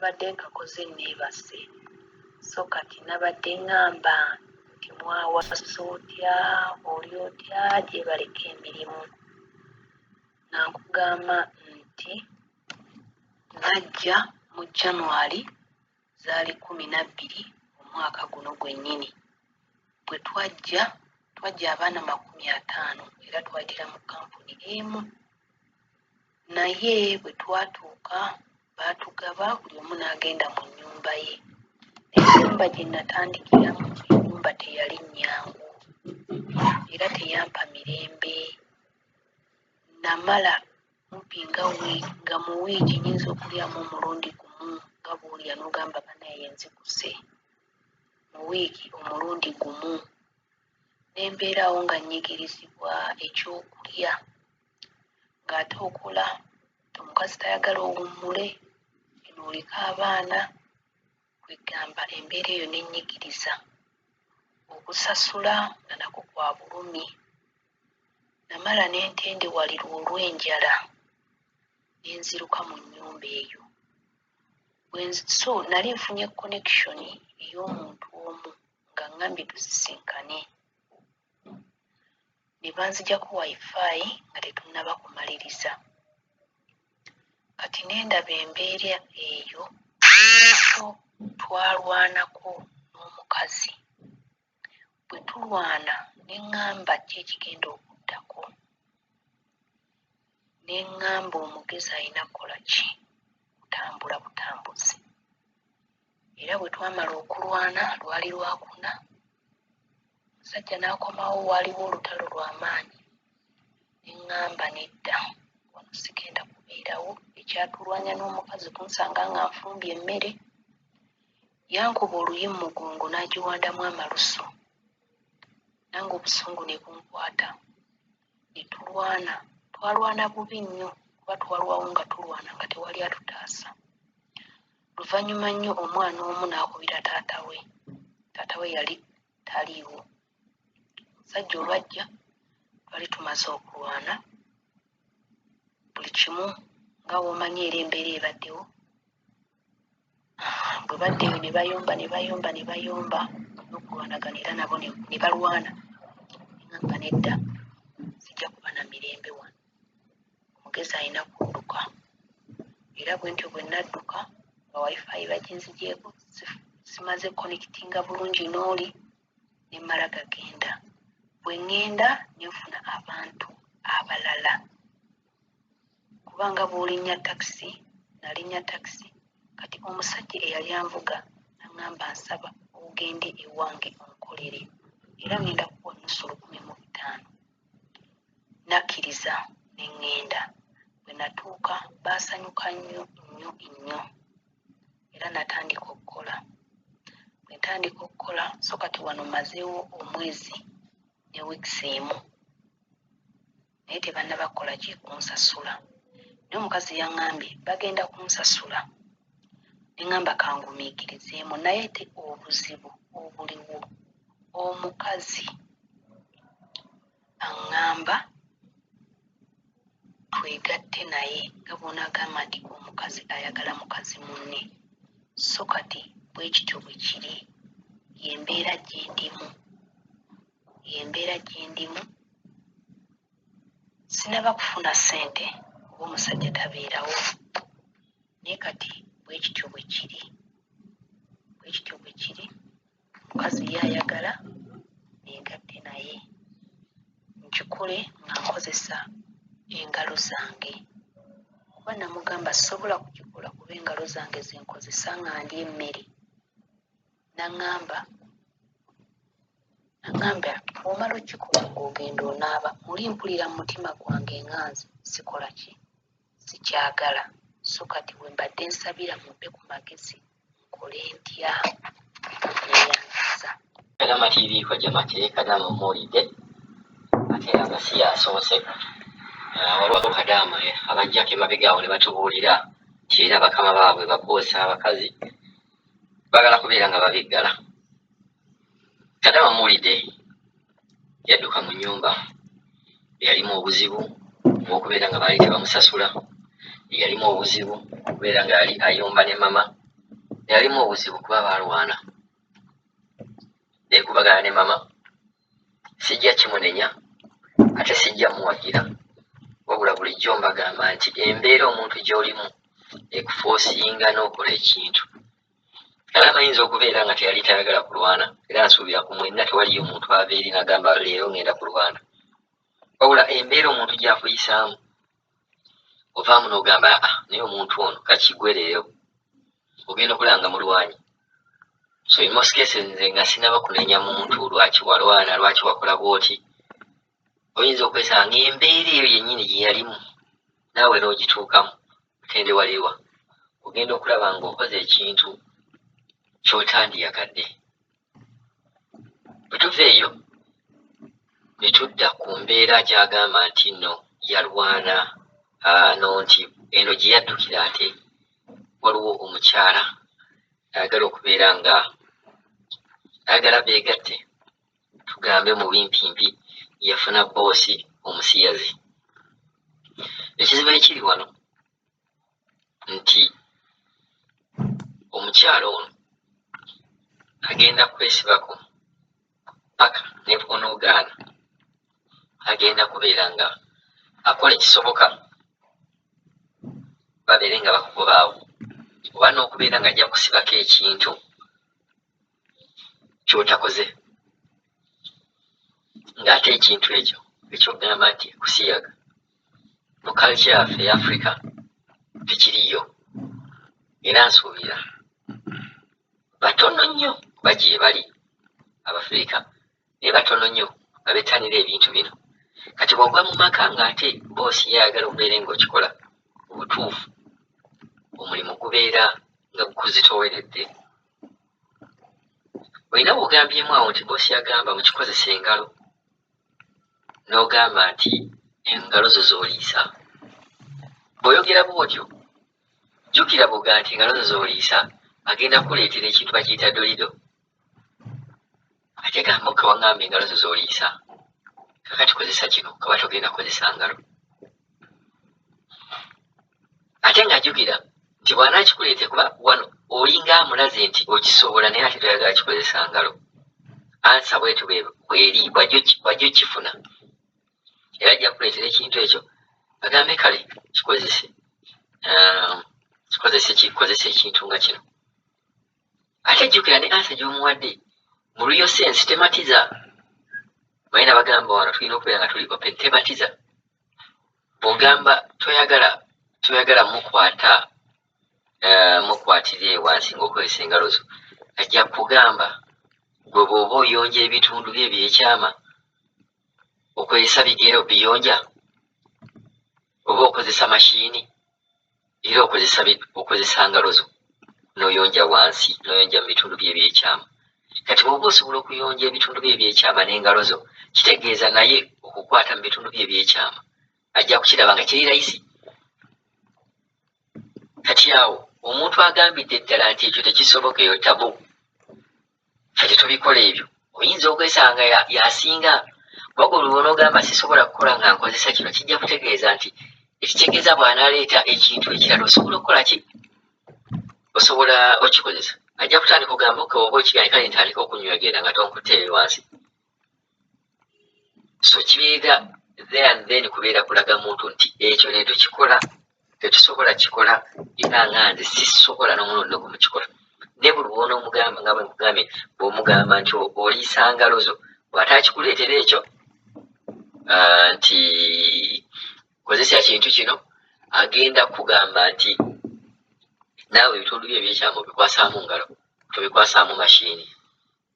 nabadde nkakoze neebase so kati nabadde ŋŋamba nti mwawasa otya oli otya gye baleka emirimu nga nkugamba nti najja mu January zaali 12 omwaka guno gwennyini bwe twajja abaana 50 era twajjira mu kampuni emu naye bwe twatuuka baatugaba buli omu n'agenda mu nnyumba ye ennyumba gye natandikiramu ennyumba teyali nnyangu era teyampa mirembe namala kumpi nga mu wiiki nyinza okulyamu omulundi gumu nga bw'olya n'ogamba banaye nzikuse mu wiiki omulundi gumu nembeerawo nga nnyigirizibwa ekyokulya ng'ate okola omukazi tayagala owummule eno oliko abaana kwegamba embeera eyo nennyigiriza okusasula nga nako kwa bulumi namala n'entendewalirwa olw'enjala nenziruka mu nnyumba eyo so nali nfunye connection ey'omuntu omu nga ngambye tusisinkane ne banzijako wifi nga tetunnaba kumaliriza kati nendaba embeera eyo so twalwanako n'omukazi bwe tulwana neŋŋamba ki ekigenda okuddako neŋŋamba omugezi alina kukola ki kutambula butambuzi era bwe twamala okulwana lwali lwakuna omusajja n'akomawo waaliwo olutalo lw'amaanyi neŋŋamba nedda wano sigenda kubeerawo ekyatulwanya n'omukazi kunsanga nga nfumbye emmere yankuba oluyi mu mugongo n'agiwandamu amalusu nange obusungu ne bunkwata ne twalwana bubi nnyo kuba twalwawo nga tulwana nga tewali atutaasa luvannyuma nnyo omwana omu n'akubira taata we yali taliiwo omusajja olwajja twali tumaze okulwana buli kimu nga womanyi era embeera ebaddewo bwe baddeyo ne bayomba n'okulwanagana era nabo ne balwana nga nedda sijja kuba na mirembe wano omugezi alina kudduka era bwe ntyo bwe nadduka nga wifi baginzigyeko simaze connectinga bulungi n'oli ne mmala gagenda bwe ŋŋenda nenfuna abantu abalala kubanga bw'olinnya takisi nalinnya takisi kati omusajja eyali anvuga naŋŋamba nsaba ogende ewange onkolere era ngenda kuwa nusu 15 nakkiriza ne ŋŋenda bwe natuuka baasanyuka nnyo era natandika okukola bwe ntandika okukola so kati wano mazeewo omwezi ne wiikisi emu naye tebannaba kukola ki kunsasula naye omukazi yaŋŋambye bagenda kunsasula neŋŋamba kangumiikirizeemu naye te obuzibu obuliwo omukazi aŋŋamba twegatte naye nga bw'onaagamba nti omukazi ayagala mukazi munne so kati bwe kityo bwe kiri yembeera gye ndimu sinaba kufuna ssente oba omusajja tabeerawo naye kati bwe kityo bwe kiri omukazi yayagala neegatte naye nkikole nga nkozesa engalo zange kuba namugamba sobola kukikola kuba engalo zange zenkozesa nga ndya emmere naŋŋamba bw'omala okikola ng'ogenda onaaba muli mpulira mu mutima gwange nga nze sikola ki sikyagala so kati bwe mbadde nsabira mumpe ku magezi nkole ntya neyanjisa amatiiriiko gye mateeka namuwulidde ate nga si yasoose waliwo kadaama abajjako emabega awo ne batubuulira nti era bakama baabwe bakoosa abakazi bagala kubeera nga babiggala kadaama muwulidde yadduka mu nnyumba yalimu obuzibu obw'okubeera nga baali tebamusasula yalimu obuzibu okubeera nga yali ayomba ne mama yalimu obuzibu kuba balwana nekubagana ne mama sijja kimunenya ate sijja muwagira wabula bulijjo mbagamba nti embeera omuntu gy'olimu ekufoosinga n'okola ekintu era amayinza okubeera nga teyali tayagala kulwana era nsuubira ku mwenna tewaliyo omuntu ava eri nagamba leero ngenda kulwana wabula embeera omuntu gy'afuyisaamu ovaamu n'ogamba naye omuntu ono kakigwereero ogenda okulanga mulwanyi so in most cases nze nga sinaba kunenya muntu lwaki walwana lwaki wakola bwoti oyinza okwesanga embeera eyo yennyini gye yalimu naawe n'ogituukamu otende waliwa ogenda okulaba ng'okoze ekintu ky'otandiyakadde bwe tuva eyo ne tudda ku mbeera gy'agamba nti nno yalwana no nti eno gye yaddukira ate waliwo omukyala ayagala okubeera nga ayagala beegatte tugambe mu bimpimpi yafuna boosi omusiyazi ekizibu ekiri wano nti omukyala ono agenda kwesibako paka ne bw'onoogaana agenda kubeera nga akola ekisoboka babeere nga bakugobaawo oba n'okubeera nga ajja kusibako ekintu ky'otakoze ng'ate ekintu ekyo ekyogamba nti kusiyaga mu kalcha yaffe e Africa tekiriyo era nsuubira batono nnyo bagye bali Abafirika naye batono nnyo abettanira ebintu bino kati bw'ogwa mu maka ng'ate boosi yayagala okubeera ng'okikola obutuufu omulimu gubeera nga gukuzitooweredde olina bw'ogambyemu awo nti boosi yagamba mukikozesa engalo n'ogamba nti engalo zo z'oliisa bw'oyogera bw'otyo jjukira bw'ogamba nti engalo zo z'oliisa agenda kuleetera ekintu bakiyita dolido ate gamba kawaŋŋamba engalo zo z'oliisa kakati kozesa kino kaba togenda kukozesa ngalo ate ng'ajjukira nti bw'anaakikuleete kuba wano olinga amulaze nti okisobola naye ate toyagala kikozesa ngalo ansa bwetu bweri bwajja okifuna era ajja kuleetera ekintu ekyo agambe kale kikozese ekintu nga kino ate jjukira ne ansa gy'omuwadde mu real sense tematiza balina bagamba wano tulina okubeera nga tuli open tematiza bw'ogamba toyagala mukwatire wansi ng'okozesa engalo zo ajja kugamba gwe bw'oba oyonja ebitundu bye ebyekyama okozesa bigero biyonja oba okozesa mashiini era okozesa ngalo zo n'oyonja wansi n'oyonja mu bitundu bye ebyekyama kati bw'oba osobola okuyonja ebitundu bye ebyekyama n'engalo zo kitegeeza naye okukwata mu bitundu bye ebyekyama ajja kukiraba nga kiri layisi kati awo omuntu agambidde ddala nti ekyo tekisoboka eyo tabu kati tubikola ebyo oyinza okwesanga yasinga wagula onoogamba sisobola kukola nga nkozesa kino kijja kutegeeza nti ekitegeeza bw'anaaleeta ekintu ekirala osobola okukola ki osobola okikozesa ajja kutandika ogamba oba okigaanye kale ntandika okunywegera nga tonkutte wansi so kibeera there and then kubeera kulaga muntu nti ekyo ne tukikola tetusobola kikola era nga nze sisobola n'omulundi ogumukikola ne buli bw'onoomugamba nga bwe nkugambye bw'omugamba nti oliisa ngalo zo bw'ataakikuleetera ekyo nti kozesa kintu kino agenda kugamba nti naawe ebitundu bye ebyekyama obikwasaamu ngalo tobikwasaamu mashiini